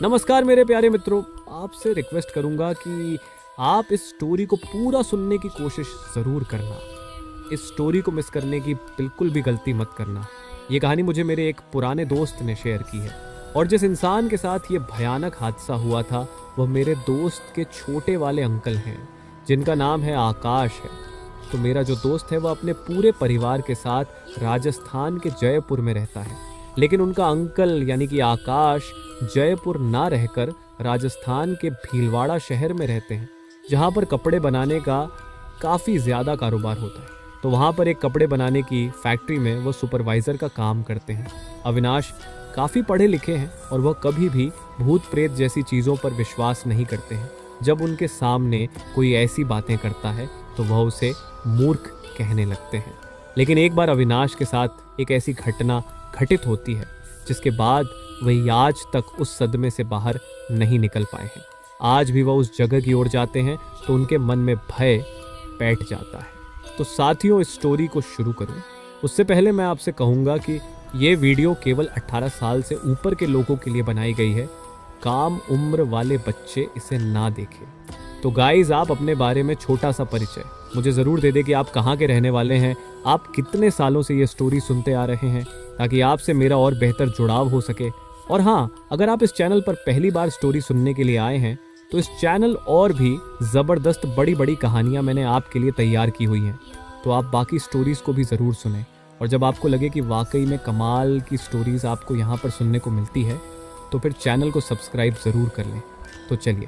नमस्कार मेरे प्यारे मित्रों, आपसे रिक्वेस्ट करूंगा कि आप इस स्टोरी को पूरा सुनने की कोशिश ज़रूर करना। इस स्टोरी को मिस करने की बिल्कुल भी गलती मत करना। ये कहानी मुझे मेरे एक पुराने दोस्त ने शेयर की है और जिस इंसान के साथ ये भयानक हादसा हुआ था वह मेरे दोस्त के छोटे वाले अंकल हैं जिनका नाम है आकाश है। तो मेरा जो दोस्त है वह अपने पूरे परिवार के साथ राजस्थान के जयपुर में रहता है, लेकिन उनका अंकल यानी कि आकाश जयपुर ना रहकर राजस्थान के भीलवाड़ा शहर में रहते हैं, जहाँ पर कपड़े बनाने का काफ़ी ज़्यादा कारोबार होता है। तो वहाँ पर एक कपड़े बनाने की फैक्ट्री में वो सुपरवाइज़र का काम करते हैं। अविनाश काफ़ी पढ़े लिखे हैं और वह कभी भी भूत प्रेत जैसी चीज़ों पर विश्वास नहीं करते हैं। जब उनके सामने कोई ऐसी बातें करता है तो वह उसे मूर्ख कहने लगते हैं। लेकिन एक बार अविनाश के साथ एक ऐसी घटना घटित होती है जिसके बाद वही आज तक उस सदमे से बाहर नहीं निकल पाए हैं। आज भी वह उस जगह की ओर जाते हैं तो उनके मन में भय बैठ जाता है। तो साथियों, इस स्टोरी को शुरू करूं उससे पहले मैं आपसे कहूंगा कि ये वीडियो केवल 18 साल से ऊपर के लोगों के लिए बनाई गई है। काम उम्र वाले बच्चे इसे ना देखें। तो गाइज, आप अपने बारे में छोटा सा परिचय मुझे ज़रूर दे दें कि आप कहाँ के रहने वाले हैं, आप कितने सालों से ये स्टोरी सुनते आ रहे हैं, ताकि आपसे मेरा और बेहतर जुड़ाव हो सके। और हाँ, अगर आप इस चैनल पर पहली बार स्टोरी सुनने के लिए आए हैं तो इस चैनल और भी ज़बरदस्त बड़ी बड़ी कहानियाँ मैंने आपके लिए तैयार की हुई हैं, तो आप बाकी स्टोरीज़ को भी ज़रूर सुनें। और जब आपको लगे कि वाकई में कमाल की स्टोरीज़ आपको यहाँ पर सुनने को मिलती है तो फिर चैनल को सब्सक्राइब ज़रूर कर लें। तो चलिए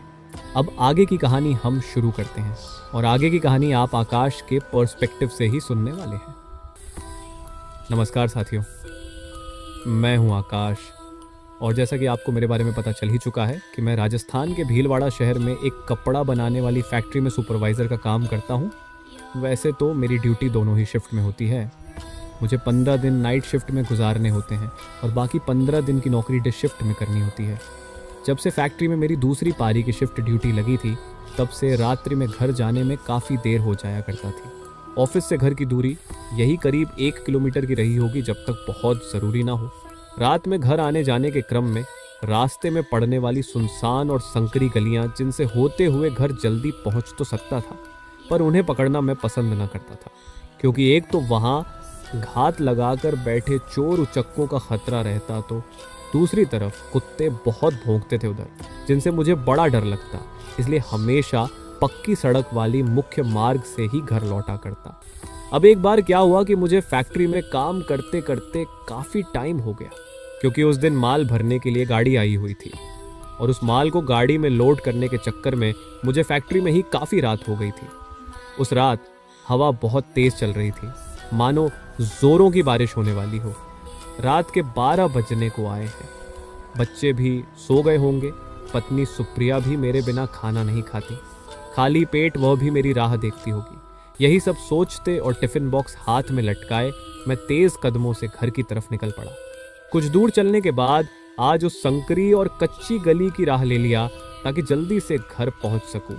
अब आगे की कहानी हम शुरू करते हैं और आगे की कहानी आप आकाश के पर्सपेक्टिव से ही सुनने वाले हैं। नमस्कार साथियों, मैं हूं आकाश और जैसा कि आपको मेरे बारे में पता चल ही चुका है कि मैं राजस्थान के भीलवाड़ा शहर में एक कपड़ा बनाने वाली फैक्ट्री में सुपरवाइज़र का काम करता हूं। वैसे तो मेरी ड्यूटी दोनों ही शिफ्ट में होती है। मुझे 15 दिन नाइट शिफ्ट में गुजारने होते हैं और बाकी 15 दिन की नौकरी डे शिफ्ट में करनी होती है। जब से फैक्ट्री में मेरी दूसरी पारी की शिफ्ट ड्यूटी लगी थी तब से रात्रि में घर जाने में काफ़ी देर हो जाया करता थी। ऑफिस से घर की दूरी यही करीब 1 किलोमीटर की रही होगी जब तक बहुत ज़रूरी ना हो। रात में घर आने जाने के क्रम में रास्ते में पड़ने वाली सुनसान और संकरी गलियां जिनसे होते हुए घर जल्दी पहुंच तो सकता था, पर उन्हें पकड़ना मैं पसंद न करता था, क्योंकि एक तो वहाँ घात लगाकर बैठे चोर उचक्कों का खतरा रहता, तो दूसरी तरफ कुत्ते बहुत भौंकते थे उधर, जिनसे मुझे बड़ा डर लगता। इसलिए हमेशा पक्की सड़क वाली मुख्य मार्ग से ही घर लौटा करता। अब एक बार क्या हुआ कि मुझे फैक्ट्री में काम करते करते काफ़ी टाइम हो गया, क्योंकि उस दिन माल भरने के लिए गाड़ी आई हुई थी और उस माल को गाड़ी में लोड करने के चक्कर में मुझे फैक्ट्री में ही काफ़ी रात हो गई थी। उस रात हवा बहुत तेज़ चल रही थी, मानो जोरों की बारिश होने वाली हो। रात के 12 बजने को आए हैं। बच्चे भी सो गए होंगे। पत्नी सुप्रिया भी मेरे बिना खाना नहीं खाती। खाली पेट वह भी मेरी राह देखती होगी। यही सब सोचते और टिफिन बॉक्स हाथ में लटकाए मैं तेज कदमों से घर की तरफ निकल पड़ा। कुछ दूर चलने के बाद आज उस संकरी और कच्ची गली की राह ले लिया ताकि जल्दी से घर पहुंच सकूं।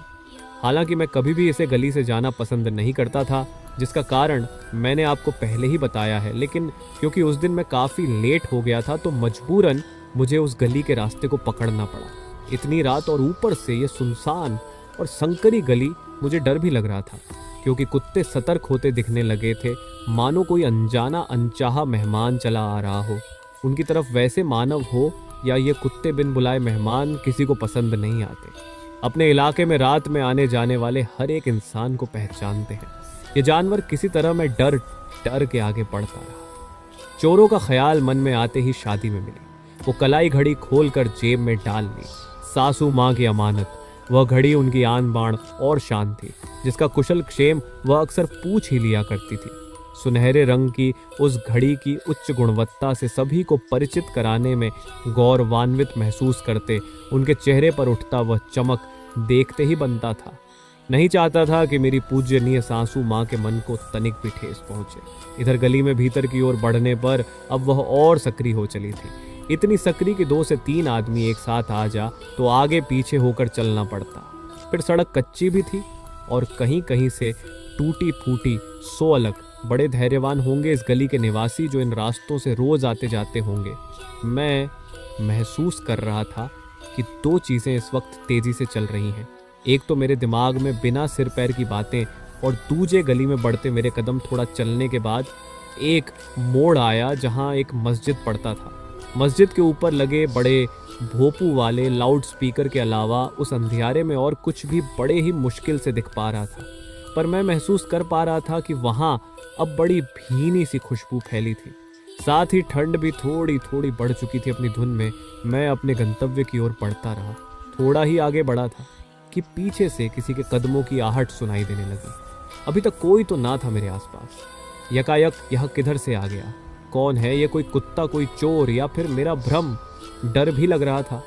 हालांकि मैं कभी भी इसे गली से जाना पसंद नहीं करता था, जिसका कारण मैंने आपको पहले ही बताया है, लेकिन क्योंकि उस दिन मैं काफ़ी लेट हो गया था तो मजबूरन मुझे उस गली के रास्ते को पकड़ना पड़ा। इतनी रात और ऊपर से ये सुनसान और संकरी गली, मुझे डर भी लग रहा था, क्योंकि कुत्ते सतर्क होते दिखने लगे थे, मानो कोई अनजाना अनचाहा मेहमान चला आ रहा हो। उनकी तरफ वैसे मानव हो या ये कुत्ते बिन बुलाए मेहमान किसी को पसंद नहीं आते। अपने इलाके में रात में आने जाने वाले हर एक इंसान को पहचानते हैं। ये जानवर किसी तरह मैं डर डर के आगे बढ़ता रहा। चोरों का ख्याल मन में आते ही शादी में मिली। वो कलाई घड़ी खोलकर जेब में डाल ली। सासू माँ की अमानत, वह घड़ी उनकी आन बाण और शान थी, जिसका कुशल क्षेम वह अक्सर पूछ ही लिया करती थी। सुनहरे रंग की उस घड़ी की उच्च गुणवत्ता से सभी को परिचित कराने में गौरवान्वित महसूस करते उनके चेहरे पर उठता वह चमक देखते ही बनता था। नहीं चाहता था कि मेरी पूज्यनीय सासू माँ के मन को तनिक भी ठेस पहुंचे। इधर गली में भीतर की ओर बढ़ने पर अब वह और सक्रिय हो चली थी। इतनी सक्रिय कि 2 से 3 आदमी एक साथ आ जा तो आगे पीछे होकर चलना पड़ता। फिर सड़क कच्ची भी थी और कहीं कहीं से टूटी फूटी सो अलग बड़े धैर्यवान होंगे इस गली के निवासी जो इन रास्तों से रोज आते जाते होंगे। मैं महसूस कर रहा था कि दो चीज़ें इस वक्त तेजी से चल रही हैं। एक तो मेरे दिमाग में बिना सिर पैर की बातें, और दूजे गली में बढ़ते मेरे कदम। थोड़ा चलने के बाद एक मोड़ आया जहां एक मस्जिद पड़ता था। मस्जिद के ऊपर लगे बड़े भोपू वाले लाउड स्पीकर के अलावा उस अंधियारे में और कुछ भी बड़े ही मुश्किल से दिख पा रहा था। पर मैं महसूस कर पा रहा था कि वहां अब बड़ी भीनी सी खुशबू फैली थी। साथ ही ठंड भी थोड़ी थोड़ी बढ़ चुकी थी अपनी धुन में। मैं अपने गंतव्य की ओर बढ़ता रहा। थोड़ा ही आगे बढ़ा था कि पीछे से किसी के कदमों की आहट सुनाई देने लगी। अभी तक कोई तो ना था मेरे आसपास। यकायक यह किधर से आ गया? कौन है ये? कोई कुत्ता, कोई चोर, या फिर मेरा भ्रम? डर भी लग रहा था।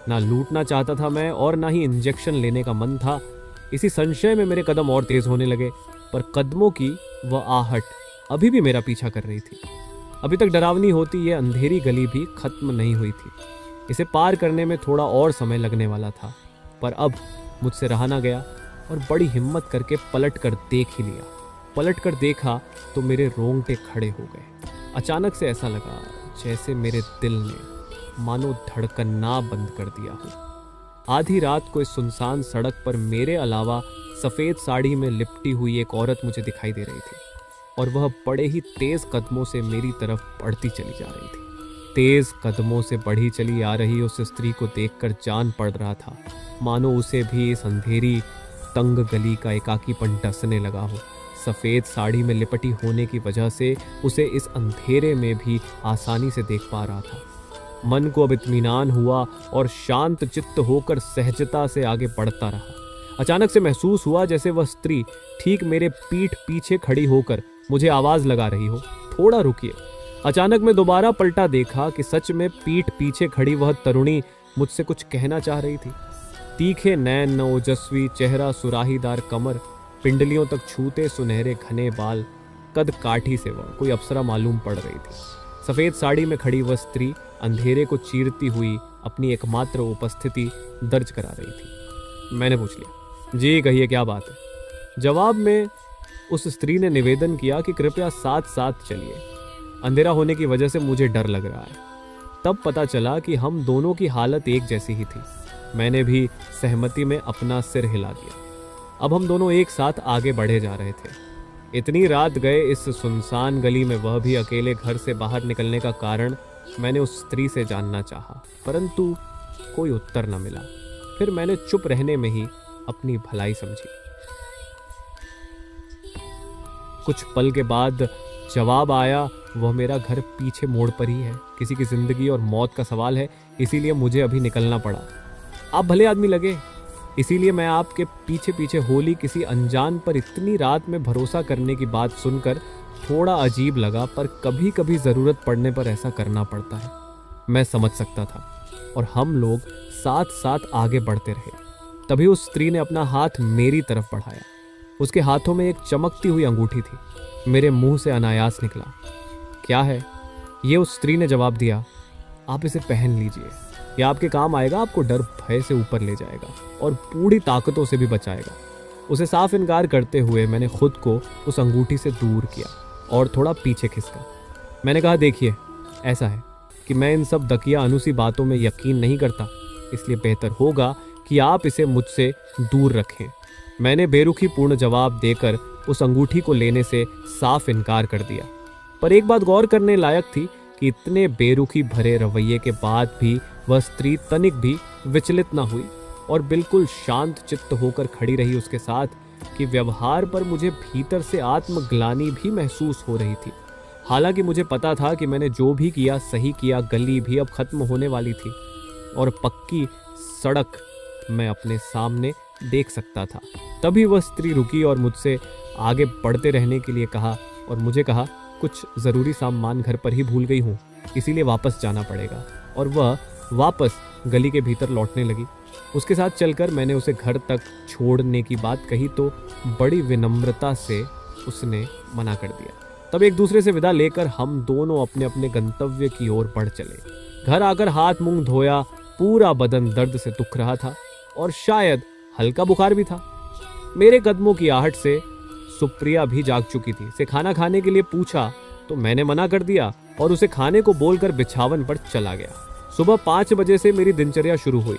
ना लूटना चाहता था मैं और ना ही इंजेक्शन लेने का मन था। इसी संशय में मेरे कदम और तेज होने लगे, पर कदमों की वह आहट अभी भी मेरा पीछा कर रही थी। अभी तक डरावनी होती यह अंधेरी गली भी खत्म नहीं हुई थी। इसे पार करने में थोड़ा और समय लगने वाला था, पर अब मुझसे रहा ना गया और बड़ी हिम्मत करके पलट कर देख ही लिया। पलट कर देखा तो मेरे रोंगटे खड़े हो गए। अचानक से ऐसा लगा जैसे मेरे दिल ने मानो धड़कना बंद कर दिया हो। आधी रात को इस सुनसान सड़क पर मेरे अलावा सफ़ेद साड़ी में लिपटी हुई एक औरत मुझे दिखाई दे रही थी, और वह बड़े ही तेज कदमों से मेरी तरफ बढ़ती चली जा रही थी। तेज कदमों से बढ़ी चली आ रही उस स्त्री को देखकर जान पड़ रहा था मानो उसे भी इस अंधेरी तंग गली का एकाकीपन डसने लगा हो। सफ़ेद साड़ी में लिपटी होने की वजह से उसे इस अंधेरे में भी आसानी से देख पा रहा था। मन को अब इत्मीनान हुआ और शांत चित्त होकर सहजता से आगे बढ़ता रहा। अचानक से महसूस हुआ जैसे वह स्त्री ठीक मेरे पीठ पीछे खड़ी होकर मुझे आवाज़ लगा रही हो, थोड़ा रुकिए। अचानक मैं दोबारा पलटा देखा कि सच में पीठ पीछे खड़ी वह तरुणी मुझसे कुछ कहना चाह रही थी। तीखे नैन, ओजस्वी चेहरा, सुराहीदार कमर, पिंडलियों तक छूते सुनहरे घने बाल, कद काठी से वह कोई अप्सरा मालूम पड़ रही थी। सफ़ेद साड़ी में खड़ी वह स्त्री अंधेरे को चीरती हुई अपनी एकमात्र उपस्थिति दर्ज करा रही थी। मैंने पूछ लिया, जी कहिए क्या बात है? जवाब में उस स्त्री ने निवेदन किया कि कृपया साथ साथ चलिए, अंधेरा होने की वजह से मुझे डर लग रहा है। तब पता चला कि हम दोनों की हालत एक जैसी ही थी। मैंने भी सहमति में अपना सिर हिला दिया। अब हम दोनों एक साथ आगे बढ़े जा रहे थे। इतनी रात गए इस सुनसान गली में, वह भी अकेले घर से बाहर निकलने का कारण मैंने उस स्त्री से जानना चाहा, परंतु कोई उत्तर न मिला। फिर मैंने चुप रहने में ही अपनी भलाई समझी। कुछ पल के बाद जवाब आया, वह मेरा घर पीछे मोड़ पर ही है। किसी की जिंदगी और मौत का सवाल है, इसीलिए मुझे अभी निकलना पड़ा। आप भले आदमी लगे, इसीलिए मैं आपके पीछे पीछे होली। किसी अनजान पर इतनी रात में भरोसा करने की बात सुनकर थोड़ा अजीब लगा, पर कभी कभी ज़रूरत पड़ने पर ऐसा करना पड़ता है। मैं समझ सकता था और हम लोग साथ साथ आगे बढ़ते रहे। तभी उस स्त्री ने अपना हाथ मेरी तरफ बढ़ाया। उसके हाथों में एक चमकती हुई अंगूठी थी। मेरे मुंह से अनायास निकला, क्या है ये? उस स्त्री ने जवाब दिया, आप इसे पहन लीजिए, यह आपके काम आएगा, आपको डर भय से ऊपर ले जाएगा और पूरी ताकतों से भी बचाएगा। उसे साफ इनकार करते हुए मैंने खुद को उस अंगूठी से दूर किया और थोड़ा पीछे खिसका। मैंने कहा, देखिए ऐसा है कि मैं इन सब दकिया अनुसी बातों में यकीन नहीं करता, इसलिए बेहतर होगा कि आप इसे मुझसे दूर रखें। मैंने बेरुखी पूर्ण जवाब देकर उस अंगूठी को लेने से साफ इनकार कर दिया। पर एक बात गौर करने लायक थी कि इतने बेरुखी भरे रवैये के बाद भी वह स्त्री तनिक भी विचलित न हुई और बिल्कुल शांत चित्त होकर खड़ी रही उसके साथ, कि व्यवहार पर मुझे भीतर से आत्मग्लानि भी महसूस हो रही थी। हालांकि मुझे पता था कि मैंने जो भी किया सही किया। गली भी अब खत्म होने वाली थी और पक्की सड़क मैं अपने सामने देख सकता था। तभी वह स्त्री रुकी और मुझसे आगे बढ़ते रहने के लिए कहा और मुझे कहा, कुछ ज़रूरी सामान घर पर ही भूल गई हूँ, इसीलिए वापस जाना पड़ेगा। और वह वापस गली के भीतर लौटने लगी। उसके साथ चलकर मैंने उसे घर तक छोड़ने की बात कही तो बड़ी विनम्रता से उसने मना कर दिया। तब एक दूसरे से विदा लेकर हम दोनों अपने अपने गंतव्य की ओर बढ़ चले। घर आकर हाथ मुंह धोया, पूरा बदन दर्द से दुख रहा था और शायद हल्का बुखार भी था। मेरे कदमों की आहट से सुप्रिया भी जाग चुकी थी। से खाना खाने के लिए पूछा तो मैंने मना कर दिया और उसे खाने को बोलकर बिछावन पर चला गया। सुबह 5 बजे से मेरी दिनचर्या शुरू हुई।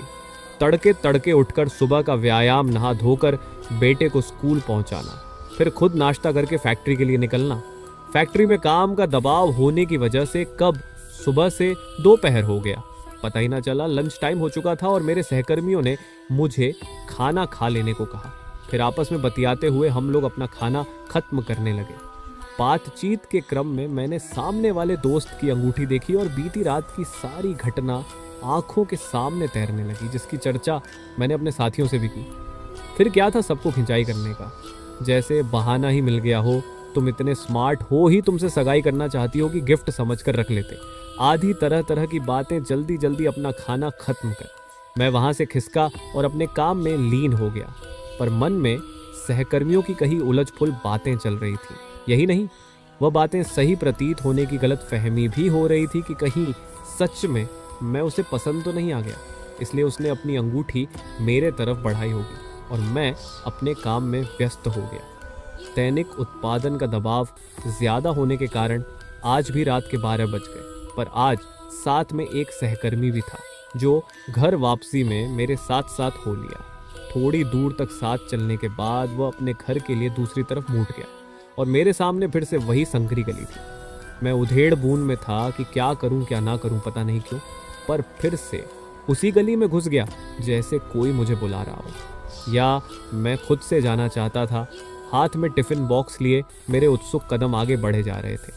तड़के तड़के उठकर सुबह का व्यायाम, नहा धोकर बेटे को स्कूल पहुंचाना, फिर खुद नाश्ता करके फैक्ट्री के लिए निकलना। फैक्ट्री में काम का दबाव होने की वजह से कब सुबह से दोपहर हो गया पता ही ना चला। लंच टाइम हो चुका था और मेरे सहकर्मियों ने मुझे खाना खा लेने को कहा। फिर आपस में बतियाते हुए हम लोग अपना खाना खत्म करने लगे। बातचीत के क्रम में मैंने सामने वाले दोस्त की अंगूठी देखी और बीती रात की सारी घटना आंखों के सामने तैरने लगी, जिसकी चर्चा मैंने अपने साथियों से भी की। फिर क्या था सबको खिंचाई करने का, जैसे बहाना ही मिल गया हो। तुम इतने स्मार्ट हो ही तुमसे सगाई करना चाहती हो कि गिफ्ट समझकर रख लेते। आधी तरह तरह की बातें, जल्दी जल्दी अपना खाना खत्म कर। मैं वहां से खिसका और अपने काम में लीन हो गया, पर मन में सहकर्मियों की कहीं उलझ पुल बातें चल रही थी। यही नहीं, वह बातें सही प्रतीत होने की गलत फहमी भी हो रही थी कि कहीं सच में मैं उसे पसंद तो नहीं आ गया, इसलिए उसने अपनी अंगूठी मेरे तरफ बढ़ाई होगी और मैं अपने काम में व्यस्त हो गया। दैनिक उत्पादन का दबाव ज्यादा होने के कारण आज भी रात के 12 बज गए, पर आज साथ में एक सहकर्मी भी था जो घर वापसी में मेरे साथ साथ हो लिया। थोड़ी दूर तक साथ चलने के बाद वह अपने घर के लिए दूसरी तरफ मुड़ गया और मेरे सामने फिर से वही संकरी गली थी। मैं उधेड़ बून में था कि क्या करूं क्या ना करूं, पता नहीं क्यों, पर फिर से उसी गली में घुस गया जैसे कोई मुझे बुला रहा हो, या मैं खुद से जाना चाहता था। हाथ में टिफिन बॉक्स लिए मेरे उत्सुक कदम आगे बढ़े जा रहे थे,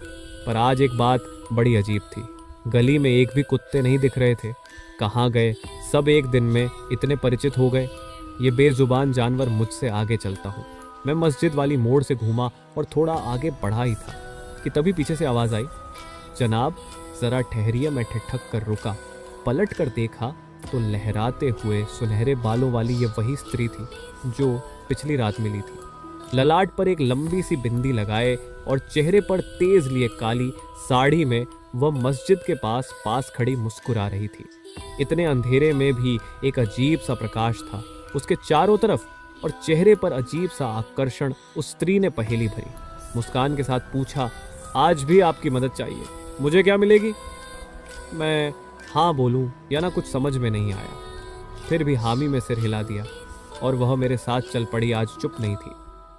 पर आज एक बात बड़ी अजीब थी। गली में एक भी कुत्ते नहीं दिख रहे थे। कहाँ गए सब, एक दिन में इतने परिचित हो गए। ये बेजुबान जानवर मुझसे आगे चलता हूँ। मैं मस्जिद वाली मोड़ से घूमा और थोड़ा आगे बढ़ा ही था कि तभी पीछे से आवाज आई, जनाब जरा ठहरिए। मैं ठिठक कर रुका, पलट कर देखा तो लहराते हुए सुनहरे बालों वाली ये वही स्त्री थी जो पिछली रात मिली थी। ललाट पर एक लंबी सी बिंदी लगाए और चेहरे पर तेज लिए काली साड़ी में वह मस्जिद के पास खड़ी मुस्कुरा रही थी। इतने अंधेरे में भी एक अजीब सा प्रकाश था उसके चारों तरफ और चेहरे पर अजीब सा आकर्षण। उस स्त्री ने पहेली भरी मुस्कान के साथ पूछा, आज भी आपकी मदद चाहिए, मुझे क्या मिलेगी? मैं हाँ बोलूं या ना, कुछ समझ में नहीं आया। फिर भी हामी में सिर हिला दिया और वह मेरे साथ चल पड़ी। आज चुप नहीं थी,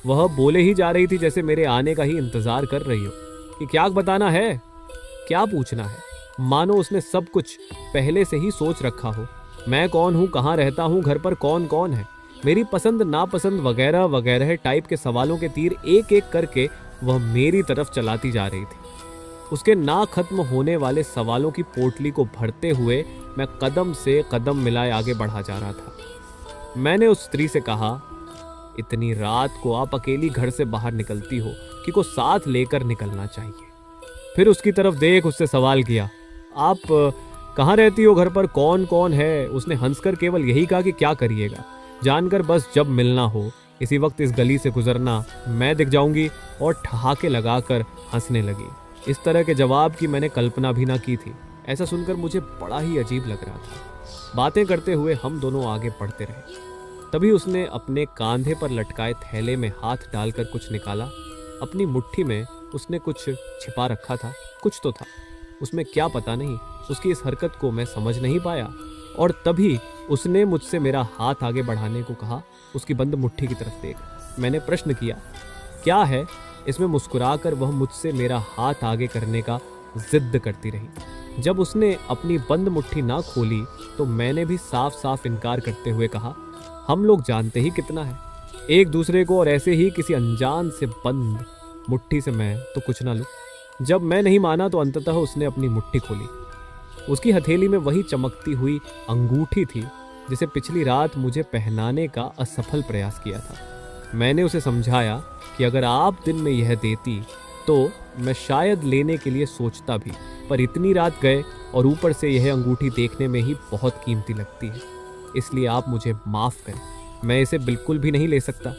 वह बोले ही जा रही थी जैसे मेरे आने का ही इंतजार कर रही हो कि क्या बताना है, क्या पूछना है। मानो उसने सब कुछ पहले से ही सोच रखा हो। मैं कौन हूँ, कहाँ रहता हूँ, घर पर कौन कौन है, मेरी पसंद नापसंद वगैरह वगैरह टाइप के सवालों के तीर एक एक करके वह मेरी तरफ चलाती जा रही थी। उसके ना खत्म होने वाले सवालों की पोटली को भरते हुए मैं कदम से कदम मिलाए आगे बढ़ा जा रहा था। मैंने उस स्त्री से कहा, इतनी रात को आप अकेली घर से बाहर निकलती हो कि को साथ लेकर निकलना चाहिए। फिर उसकी तरफ देख उससे सवाल किया, आप कहाँ रहती हो, घर पर कौन कौन है? उसने हंसकर केवल यही कहा कि क्या करिएगा, जानकर बस जब मिलना हो इसी वक्त इस गली से गुजरना, मैं दिख जाऊंगी, और ठहाके लगाकर हंसने लगी। इस तरह के जवाब की मैंने कल्पना भी ना की थी। ऐसा सुनकर मुझे बड़ा ही अजीब लग रहा था। बातें करते हुए हम दोनों आगे बढ़ते रहे। तभी उसने अपने कांधे पर लटकाए थैले में हाथ डालकर कुछ निकाला। अपनी मुट्ठी में उसने कुछ छिपा रखा था, कुछ तो था उसमें, क्या पता नहीं। उसकी इस हरकत को मैं समझ नहीं पाया और तभी उसने मुझसे मेरा हाथ आगे बढ़ाने को कहा। उसकी बंद मुट्ठी की तरफ देख मैंने प्रश्न किया, क्या है इसमें? मुस्कुराकर वह मुझसे मेरा हाथ आगे करने का जिद करती रही। जब उसने अपनी बंद मुट्ठी ना खोली तो मैंने भी साफ साफ इनकार करते हुए कहा, हम लोग जानते ही कितना है एक दूसरे को, और ऐसे ही किसी अनजान से बंद मुट्ठी से मैं तो कुछ ना लूं। जब मैं नहीं माना तो अंततः उसने अपनी मुट्ठी खोली। उसकी हथेली में वही चमकती हुई अंगूठी थी जिसे पिछली रात मुझे पहनाने का असफल प्रयास किया था। मैंने उसे समझाया कि अगर आप दिन में यह देती तो मैं शायद लेने के लिए सोचता भी, पर इतनी रात गए और ऊपर से यह अंगूठी देखने में ही बहुत कीमती लगती है, इसलिए आप मुझे माफ करें, मैं इसे बिल्कुल भी नहीं ले सकता।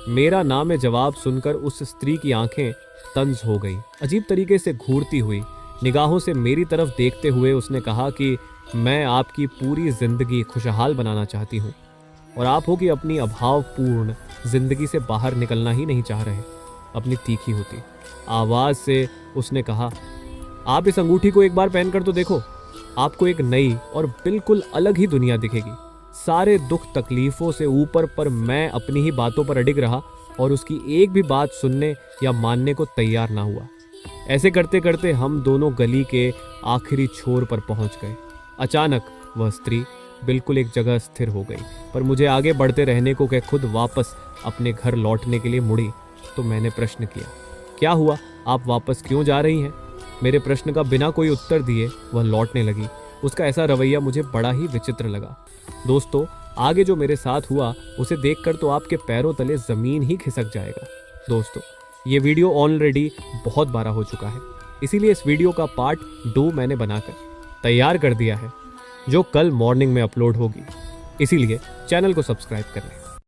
मेरा नाम जवाब सुनकर उस स्त्री की आंखें तंज हो गई। अजीब तरीके से घूरती हुई निगाहों से मेरी तरफ देखते हुए उसने कहा कि मैं आपकी पूरी जिंदगी खुशहाल बनाना चाहती हूँ और आप हो कि अपनी अभावपूर्ण जिंदगी से बाहर निकलना ही नहीं चाह रहे। अपनी तीखी होती आवाज़ से उसने कहा, आप इस अंगूठी को एक बार पहन कर तो देखो, आपको एक नई और बिल्कुल अलग ही दुनिया दिखेगी। सारे दुख तकलीफ़ों से ऊपर पर मैं अपनी ही बातों पर अडिग रहा और उसकी एक भी बात सुनने या मानने को तैयार ना हुआ। ऐसे करते करते हम दोनों गली के आखिरी छोर पर पहुंच गए। अचानक वह स्त्री बिल्कुल एक जगह स्थिर हो गई, पर मुझे आगे बढ़ते रहने को कह खुद वापस अपने घर लौटने के लिए मुड़ी तो मैंने प्रश्न किया, क्या हुआ, आप वापस क्यों जा रही हैं? मेरे प्रश्न का बिना कोई उत्तर दिए वह लौटने लगी। उसका ऐसा रवैया मुझे बड़ा ही विचित्र लगा। दोस्तों, आगे जो मेरे साथ हुआ उसे देखकर तो आपके पैरों तले ज़मीन ही खिसक जाएगा। दोस्तों, ये वीडियो ऑलरेडी बहुत बार हो चुका है, इसीलिए इस वीडियो का पार्ट 2 मैंने बनाकर तैयार कर दिया है, जो कल मॉर्निंग में अपलोड होगी। इसीलिए चैनल को सब्सक्राइब कर लें।